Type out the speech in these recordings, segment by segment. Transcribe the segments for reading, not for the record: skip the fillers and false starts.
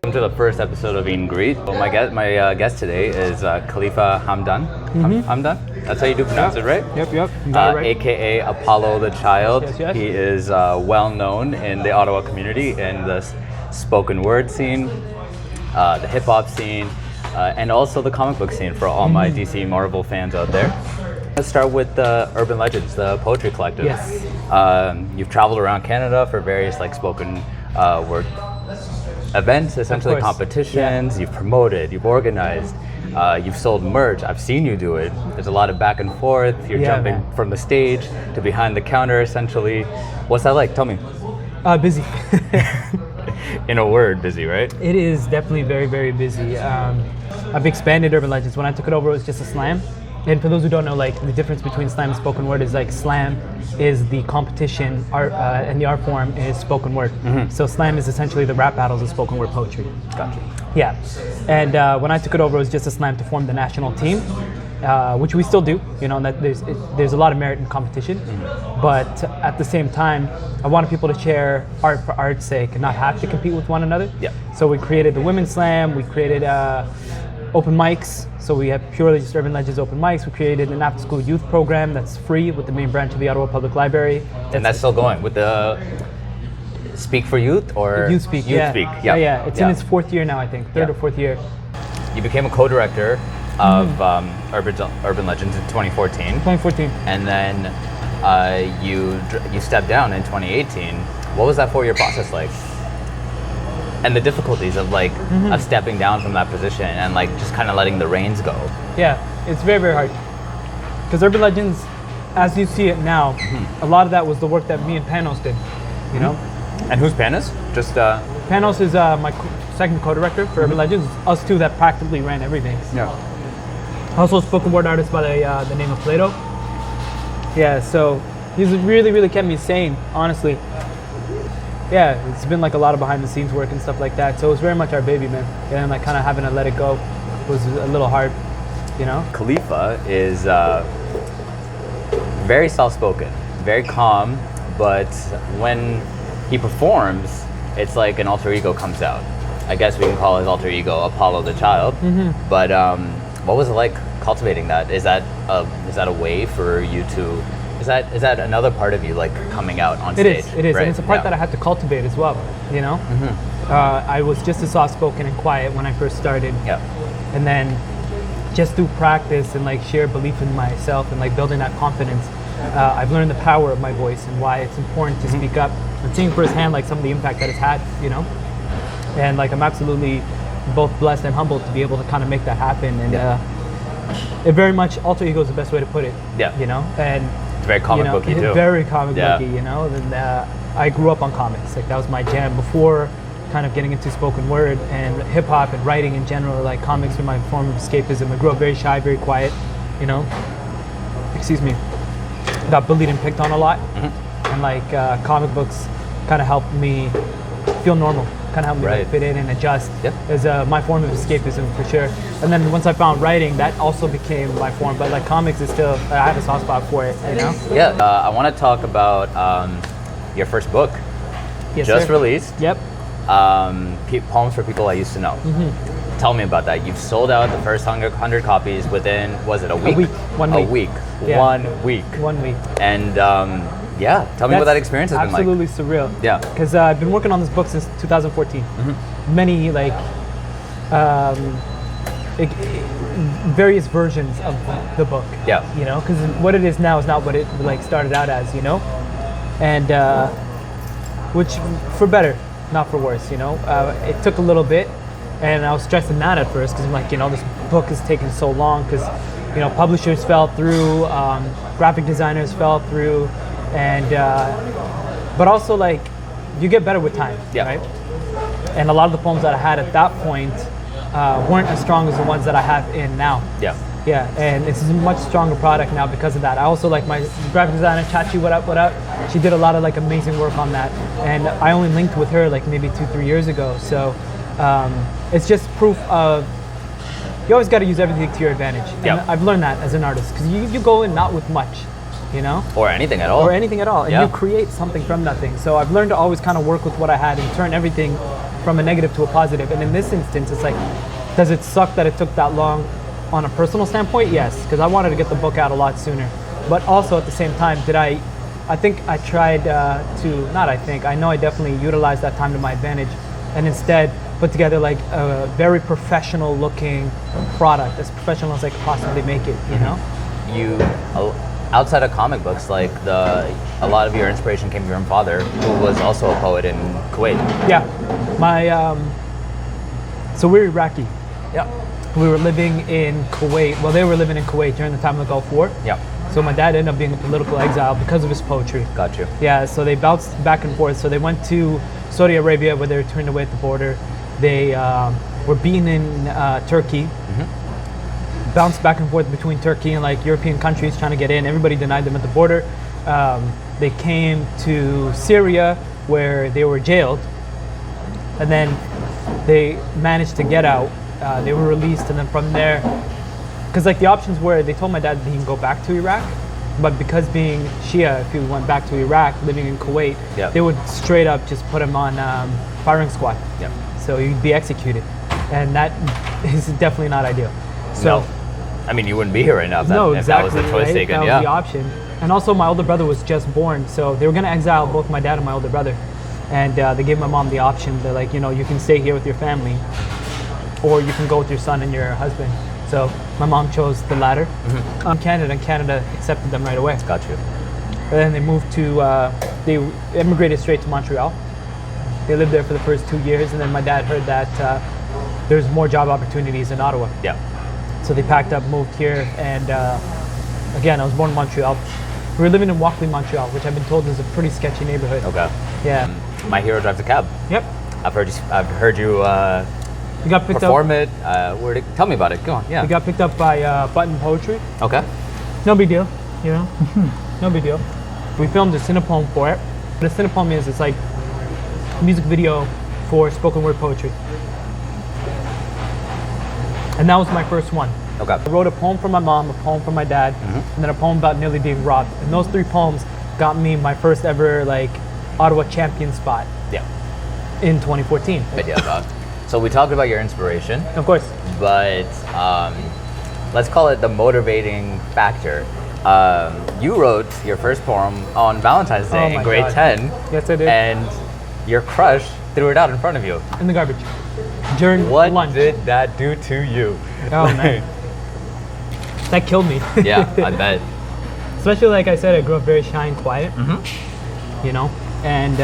Welcome to the first episode of Eat and Greet. Well, my guest today is Khaleefa Hamdan. Hamdan? That's how you do pronounce it, right? Yep. You got it right. AKA Apollo the Child. Yes. He is well known in the Ottawa community, in the spoken word scene, the hip hop scene, and also the comic book scene for all my DC Marvel fans out there. Let's start with the Urban Legends, the poetry collective. Yes. You've traveled around Canada for various spoken word events, essentially competitions. Yeah. You've promoted, you've organized, you've sold merch. I've seen you do it. There's a lot of back and forth. You're jumping from the stage to behind the counter, essentially. What's that like? Tell me. Busy. In a word, busy, right? It is definitely very, very busy. I've expanded Urban Legends. When I took it over, it was just a slam. And for those who don't know, the difference between slam and spoken word is slam is the competition art, and the art form is spoken word. So slam is essentially the rap battles of spoken word poetry. Gotcha. Yeah. And when I took it over, it was just a slam to form the national team, which we still do. You know, and that there's a lot of merit in competition. But at the same time, I wanted people to share art for art's sake and not have to compete with one another. Yeah. So we created the Women's Slam. We created open mics. So we have purely just Urban Legends open mics. We created an after-school youth program that's free with the main branch of the Ottawa Public Library. And that's still going with the Speak for Youth or Youth Speak. Yeah. It's in its fourth year now, I think, third or fourth year. You became a co-director of Urban Legends in 2014. 2014. And then you stepped down in 2018. What was that 4-year process like? And the difficulties of of stepping down from that position and just kind of letting the reins go. Yeah, it's very, very hard. Because Urban Legends, as you see it now, a lot of that was the work that me and Panos did, you know? And who's Panos? Just Panos is my second co-director for Urban Legends. It's us two that practically ran everything. Yeah. Also a spoken word artist by the name of Plato. Yeah, so he's really, really kept me sane, honestly. Yeah, it's been a lot of behind the scenes work and stuff like that. So it was very much our baby, man. And kind of having to let it go was a little hard, you know? Khaleefa is very soft-spoken, very calm, but when he performs, it's like an alter ego comes out. I guess we can call his alter ego Apollo the Child. But what was it like cultivating that? Is that a way for you to? Is that another part of you coming out on stage? It is, right? And it's a part that I had to cultivate as well. You know, I was just as soft-spoken and quiet when I first started. Yeah. And then just through practice and sheer belief in myself and building that confidence, I've learned the power of my voice and why it's important to speak up and seeing firsthand some of the impact that it's had. You know, and I'm absolutely both blessed and humbled to be able to kind of make that happen. And it very much alter ego is the best way to put it. Yeah. You know, and it's very comic booky too. Very comic booky, you know. And I grew up on comics. That was my jam before kind of getting into spoken word and hip hop and writing in general. Comics were my form of escapism. I grew up very shy, very quiet, you know. Excuse me. Got bullied and picked on a lot. And comic books kind of helped me feel normal. Kind of helped me fit in and adjust. Yep. As my form of escapism for sure. And then once I found writing, that also became my form. But comics is still, I have a soft spot for it, you know? Yeah, I want to talk about your first book. Yes, just sir. released. Yep. Poems for People I Used to Know. Tell me about that. You've sold out the first 100 copies within, was it a week? 1 week. A week. Yeah. 1 week. 1 week. And tell me what that experience has been like. Absolutely surreal. Yeah. Because I've been working on this book since 2014. Many various versions of the book. Yeah. You know, because what it is now is not what it started out as. You know, and which for better, not for worse. You know, it took a little bit, and I was stressing that at first because I'm this book is taking so long because publishers fell through, graphic designers fell through. And but also you get better with time, right? And a lot of the poems that I had at that point weren't as strong as the ones that I have in now. Yeah. And it's a much stronger product now because of that. I also my graphic designer Chachi, what up? She did a lot of amazing work on that, and I only linked with her maybe 2-3 years ago. So it's just proof of you always got to use everything to your advantage. And I've learned that as an artist because you go in not with much. You know? Or anything at all. And you create something from nothing. So I've learned to always kind of work with what I had and turn everything from a negative to a positive. And in this instance, it's like, does it suck that it took that long on a personal standpoint? Yes, because I wanted to get the book out a lot sooner. But also at the same time, I think I tried I know I definitely utilized that time to my advantage, and instead put together like a very professional looking product, as professional as I could possibly make it, you know? Outside of comic books, like a lot of your inspiration came from your father, who was also a poet in Kuwait. Yeah, so we're Iraqi. Yeah. We were living in Kuwait. Well, they were living in Kuwait during the time of the Gulf War. Yeah. So my dad ended up being a political exile because of his poetry. Got you. Yeah, so they bounced back and forth. So they went to Saudi Arabia, where they were turned away at the border. They were being in Turkey, bounced back and forth between Turkey and like European countries trying to get in. Everybody denied them at the border. They came to Syria, where they were jailed, and then they managed to get out. They were released, and then from there, because like the options were, they told my dad that he can go back to Iraq, but because being Shia, if he went back to Iraq, living in Kuwait, they would straight up just put him on firing squad. Yeah. So he'd be executed, and that is definitely not ideal. So, no. I mean, you wouldn't be here right now if that, if that was the choice taken. That was the option. And also, my older brother was just born, so they were going to exile both my dad and my older brother. And they gave my mom the option. They're like, you know, you can stay here with your family, or you can go with your son and your husband. So my mom chose the latter. Canada, and Canada accepted them right away. Got you. And then they moved to, they immigrated straight to Montreal. They lived there for the first 2 years, and then my dad heard that there's more job opportunities in Ottawa. Yeah. So they packed up, moved here, and again, I was born in Montreal. We were living in Walkley, Montreal, which I've been told is a pretty sketchy neighborhood. Okay. Yeah. My hero drives a cab. Yep. I've heard you You got picked perform up. it. Tell me about it. Go on. Yeah. We got picked up by Button Poetry. Okay. No big deal, you know. No big deal. We filmed a cinepoem for it. What a cinepoem is, it's like a music video for spoken word poetry. And that was my first one. Okay. I wrote a poem for my mom, a poem for my dad, and then a poem about nearly being robbed. And those 3 poems got me my first ever like Ottawa champion spot. Yeah. In 2014. Yeah. So we talked about your inspiration. Of course. But let's call it the motivating factor. You wrote your first poem on Valentine's Day in grade 10. Yes, I did. And your crush threw it out in front of you. In the garbage. During What lunch. did that do to you? Oh, man. That killed me. Yeah, I bet. Especially, like I said, I grew up very shy and quiet. You know? And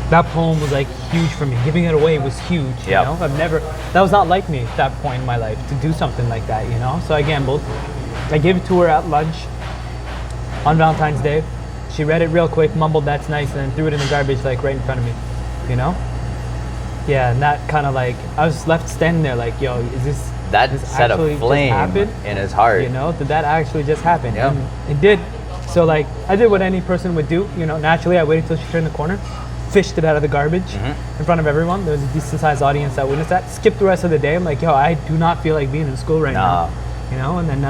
that poem was like huge for me. Giving it away was huge. You know? That was not like me at that point in my life to do something like that, you know? So I gambled. I gave it to her at lunch on Valentine's Day. She read it real quick, mumbled "that's nice," and then threw it in the garbage like right in front of me, you know? Yeah, and that kind of like, I was left standing there like, yo, is this That set a flame in his heart. You know, did that actually just happen? Yeah. And it did. So like, I did what any person would do, you know, naturally I waited till she turned the corner, fished it out of the garbage in front of everyone. There was a decent sized audience that witnessed that. Skipped the rest of the day. I'm like, yo, I do not feel like being in school right now. You know, and then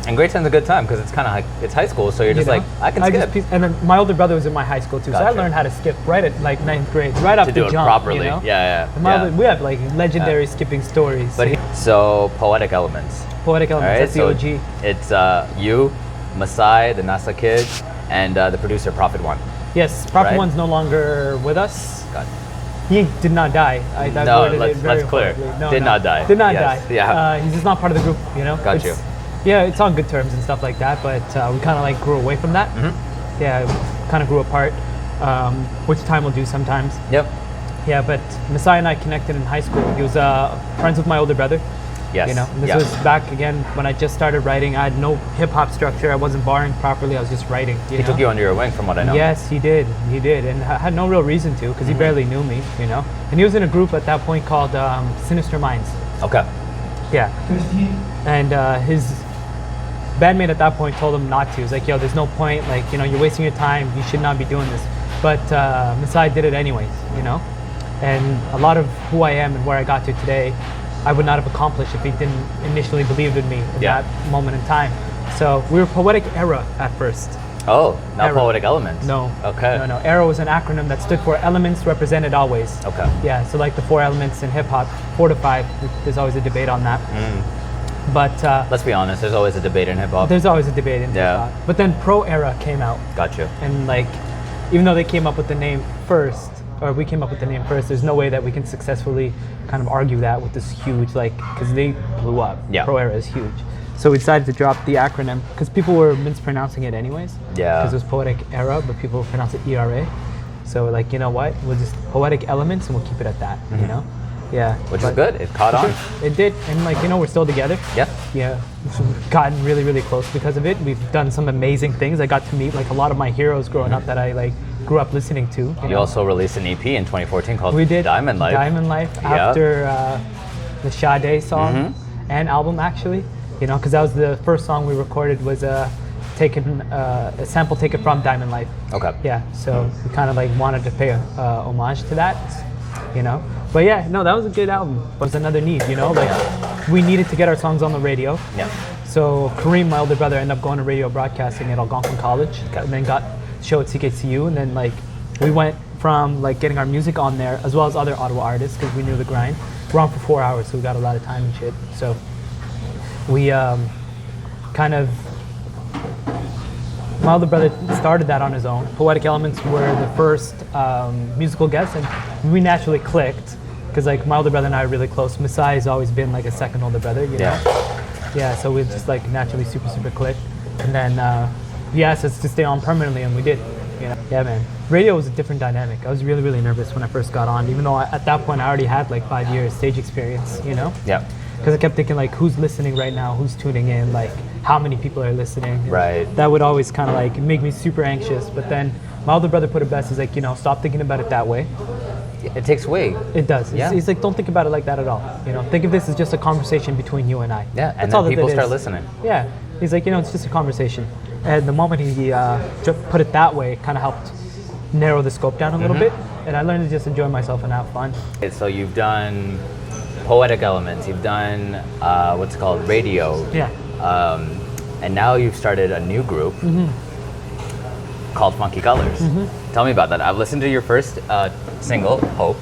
and grade 10's a good time because it's kind of like, it's high school, so you're just like, I can skip. And then my older brother was in my high school too, so I learned how to skip right at like 9th grade, right off the jump. To do it properly, you know? Yeah. We have like legendary skipping stories. But so poetic elements. Poetic elements, that's the OG. It's you, Masai, the NASA kid, and the producer, Prophet One. Yes, Prophet One's no longer with us. God. He did not die. Let's clear. Did not die. Did not die. Yeah. He's just not part of the group, you know? Got you. Yeah, it's on good terms and stuff like that, but we kind of like grew away from that. Yeah, kind of grew apart, which time will do sometimes. Yep. Yeah, but Masai and I connected in high school. He was friends with my older brother. Yes. You know, this was back again when I just started writing. I had no hip hop structure. I wasn't barring properly. I was just writing. He took you under your wing, from what I know. Yes, he did. He did, and I had no real reason to because he barely knew me. You know, and he was in a group at that point called Sinister Minds. Okay. Yeah. And his bandmate at that point told him not to. He was like, "Yo, there's no point. Like, you know, you're wasting your time. You should not be doing this." But Masai did it anyways. You know, and a lot of who I am and where I got to today, I would not have accomplished if he didn't initially believe in me in that moment in time. So we were poetic era at first. Oh, not Era. Poetic Elements. No. Okay. No. ERA was an acronym that stood for Elements Represented Always. Okay. Yeah. So like the 4 elements in hip hop, 4 to 5. There's always a debate on that. But Let's be honest, there's always a debate in hip hop. there's always a debate in hip Yeah. hop. But then Pro Era came out, Gotcha. and like, even though they came up with the name first, or we came up with the name first, there's no way that we can successfully kind of argue that with this huge, like, because they blew up. Yeah. Pro Era is huge. So we decided to drop the acronym because people were mispronouncing it anyways. Yeah. Because it was Poetic Era, but people pronounce it ERA. So like, you know what? We'll just Poetic Elements and we'll keep it at that, you know? Yeah. Which is good. It caught on. It did. And like, you know, we're still together. Yeah. Yeah. We've gotten really, really close because of it. We've done some amazing things. I got to meet like a lot of my heroes growing up that I like grew up listening to. You You know? also released an EP in 2014 called We did Diamond Life. Diamond Life Yeah. after the Sade song and album actually. You know, because that was the first song we recorded was a sample taken from Diamond Life. Okay. Yeah, so we kind of like wanted to pay homage to that, you know. But yeah, no, that was a good album. But it's another need, you know, like we needed to get our songs on the radio. Yeah. So Kareem, my older brother, ended up going to radio broadcasting at Algonquin College, and then got show at CKCU, and then like we went from like getting our music on there as well as other Ottawa artists because we knew the grind. We're on for 4 hours, so we got a lot of time and shit. So we kind of, my older brother started that on his own. Poetic Elements were the first musical guests, and we naturally clicked because like my older brother and I are really close. Masai has always been like a second older brother, you know? Yeah, so we just like naturally super clicked. And then he asked us to stay on permanently, and we did. You know? Yeah, man. Radio was a different dynamic. I was really nervous when I first got on, even though at that point I already had like 5 years stage experience, you know? Yeah. Because I kept thinking like, who's listening right now? Who's tuning in? Like, how many people are listening? And Right. that would always kind of like make me super anxious. But then my older brother put it best. He's like, you know, stop thinking about it that way. It takes weight. It does. Yeah. He's like, don't think about it like that at all. You know, think of this as just a conversation between you and I. Yeah, and That's all then that people it start is. listening. Yeah. He's like, you know, it's just a conversation. And the moment he put it that way, it kind of helped narrow the scope down a little bit. And I learned to just enjoy myself and have fun. Okay, so you've done Poetic Elements, you've done what's called radio. Yeah. And now you've started a new group called Funky Colors. Tell me about that. I've listened to your first single, Hope.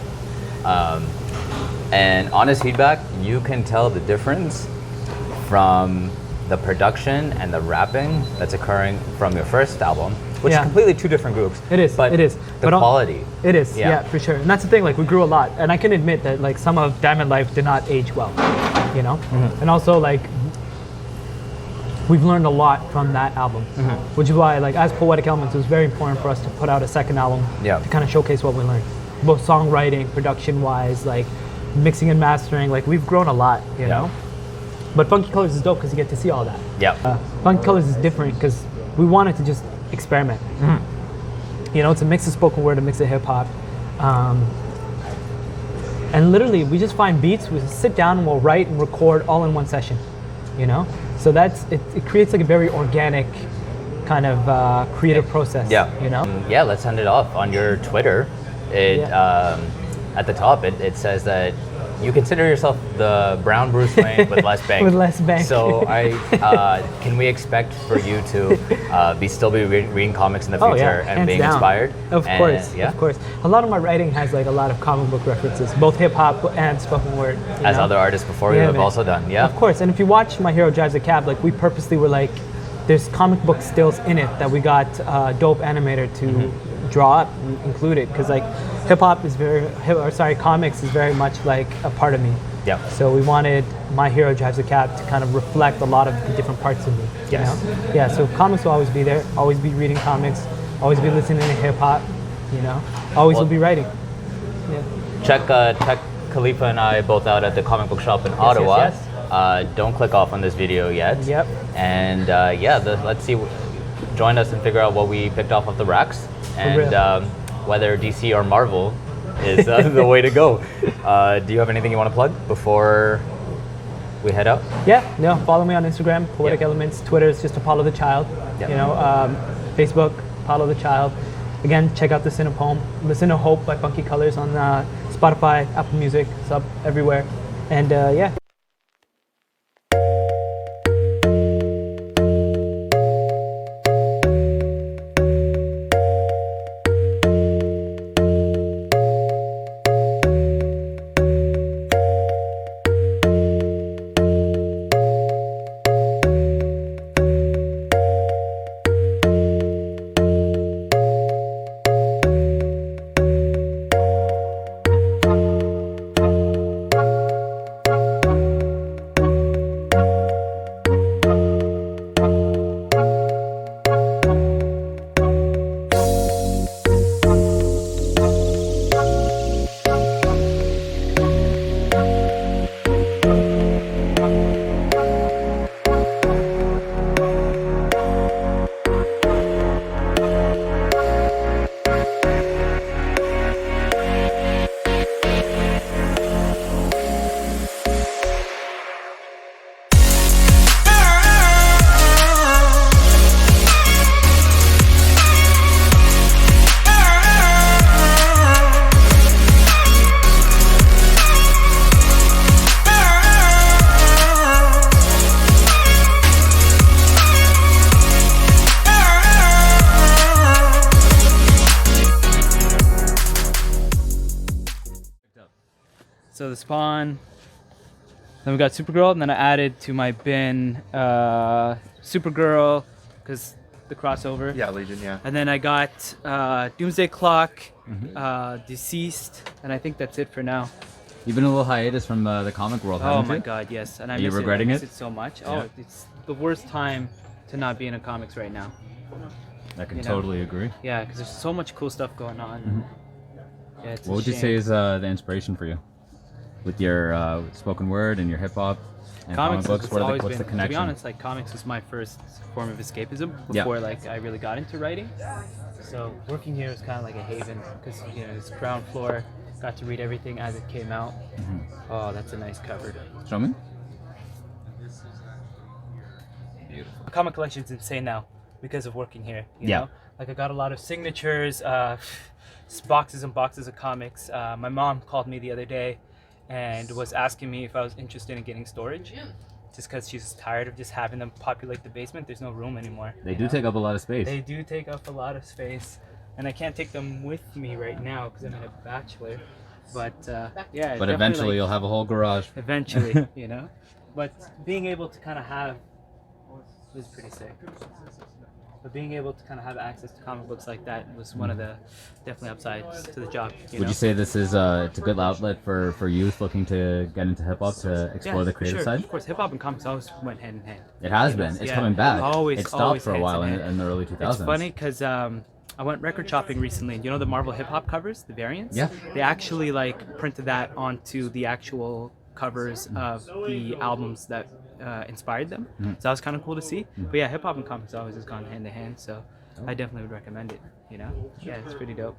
And honest feedback, you can tell the difference from the production and the rapping that's occurring from your first album, which is completely two different groups. It is. But it is. the quality. It is. Yeah. Yeah, for sure. And that's the thing. Like we grew a lot, and I can admit that like some of Diamond Life did not age well, you know. And also like we've learned a lot from that album, which is why like as Poetic Elements, it was very important for us to put out a second album to kind of showcase what we learned, both songwriting, production-wise, like mixing and mastering. Like we've grown a lot, you know. But Funky Colors is dope because you get to see all that. Yeah. Funky Colors is different because we wanted to just experiment. You know, it's a mix of spoken word, a mix of hip hop. And literally, we just find beats, we sit down and we'll write and record all in one session, you know? So that's, it creates like a very organic kind of creative process, you know? Yeah, let's end it off. On your Twitter, at the top, it says that you consider yourself the brown Bruce Wayne with less bank. With less bank. So can we expect for you to still be reading comics in the future and being inspired? Of course. A lot of my writing has like a lot of comic book references, both hip hop and spoken word. As other artists before you have also done, Of course, and if you watch My Hero Drives a Cab, like we purposely were like, there's comic book stills in it that we got a dope animator to draw up and include it, because like hip-hop is comics is very much like a part of me. Yeah. So we wanted My Hero Drives a Cab to kind of reflect a lot of the different parts of me. You know? Yeah, so comics will always be there, always be reading comics, always be listening to hip-hop, you know, always will be writing. Yeah. Check Khaleefa and I both out at the comic book shop in Ottawa. Don't click off on this video yet. Yep. And let's see, join us and figure out what we picked off of the racks, and whether DC or Marvel is the way to go. Do you have anything you want to plug before we head out? Follow me on Instagram, Poetic Elements. Twitter is just Apollo the Child. You know, Facebook, Apollo the Child. Again, check out Listen to Poem. Listen to Hope by Funky Colors on Spotify, Apple Music. It's up everywhere. And So the Spawn. Then we got Supergirl, and then I added to my bin Supergirl because the crossover. Yeah, Legion. Yeah. And then I got Doomsday Clock, Deceased, and I think that's it for now. You've been a little hiatus from the comic world, Oh haven't my you? god, yes. And I Are you miss regretting it. I miss it? it so much. Yeah. Oh, it's the worst time to not be in a comics right now. I can You know? totally agree. Yeah, because there's so much cool stuff going on. Yeah, it's What a would you shame. say is the inspiration for you? With your spoken word and your hip hop and comic books, it's what's always the been, connection? to be honest, like comics was my first form of escapism before like I really got into writing. So working here was kind of like a haven because it's ground floor. Got to read everything as it came out. Oh, that's a nice cover. Show me. The comic collection's insane now because of working here. You Yeah. know? Like I got a lot of signatures, boxes and boxes of comics. My mom called me the other day and was asking me if I was interested in getting storage. Just because she's tired of just having them populate the basement. There's no room anymore. They do take up a lot of space. They do take up a lot of space. And I can't take them with me right now because I'm in a bachelor. But yeah. But eventually you'll have a whole garage. Eventually, But being able to kind of have was pretty sick. But being able to kind of have access to comic books like that was one of the definitely upsides to the job. Would you say this is it's a good outlet for youth looking to get into hip hop to explore the creative side? Of course, hip hop and comics always went hand in hand. It has been. It's coming back. Always, it stopped always for a hands while in in, hand. in the early 2000s. It's funny because I went record shopping recently, and the Marvel hip hop covers, the variants. Yeah. They actually printed that onto the actual covers of the albums that inspired them. So that was kind of cool to see. But yeah, hip hop and comics always has gone hand in hand. So I definitely would recommend it. Yeah, it's pretty dope.